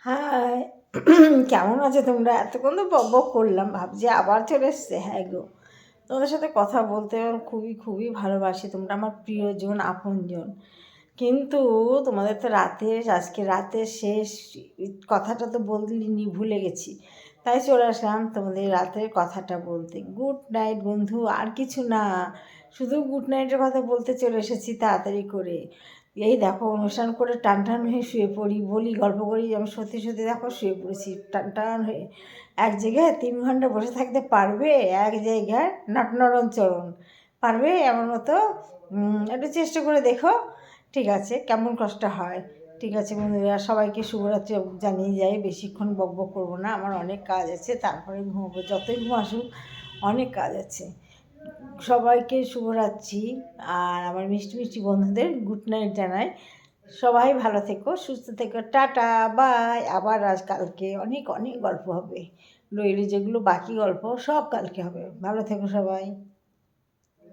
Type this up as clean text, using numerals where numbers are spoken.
High. কেমন আছো তোমরা? এতক্ষণ তো বক বক করলাম, ভাবছি আবার চলে এসছে। হ্যাঁ গো, তোমাদের সাথে কথা বলতে আমার খুবই খুবই ভালোবাসি, তোমরা আমার প্রিয়জন, আপনজন। কিন্তু তোমাদের তো আজকে রাতের শেষ কথাটা তো বলিনি, ভুলে গেছি। তাই চলে আসলাম তোমাদের রাতের কথাটা বলতে। গুড নাইট বন্ধু, আর কিছু না, শুধু গুড নাইটের কথা বলতে চলে এসেছি তাড়াতাড়ি করে। এই দেখো, অনুষ্ঠান করে টান টান হয়ে শুয়ে পড়ি, বলি গল্প করি, আমি সত্যি সত্যি দেখো শুয়ে পড়েছি টান টান হয়ে। এক জায়গায় 3 ঘন্টা বসে থাকতে পারবে? এক জায়গায় নটনরঞ্চরণ পারবে এমন মতো? একটু চেষ্টা করে দেখো। ঠিক আছে, কেমন কষ্ট হয়। ঠিক আছে বন্ধুরা, সবাইকে শুভরাত্রি জানিয়ে যাই। বেশিক্ষণ বক বক করবো না, আমার অনেক কাজ আছে, তারপরে ঘুমোবো। যতই ঘুম আসুক, অনেক কাজ আছে। সবাইকে শুভরাত্রি। আর আমার মিষ্টি মিষ্টি বন্ধুদের গুড নাইট জানাই। সবাই ভালো থেকো, সুস্থ থেকো, টাটা, বাই। আবার আজ কালকে অনেক অনেক গল্প হবে। রইল যেগুলো বাকি গল্প, সব কালকে হবে। ভালো থেকো সবাই।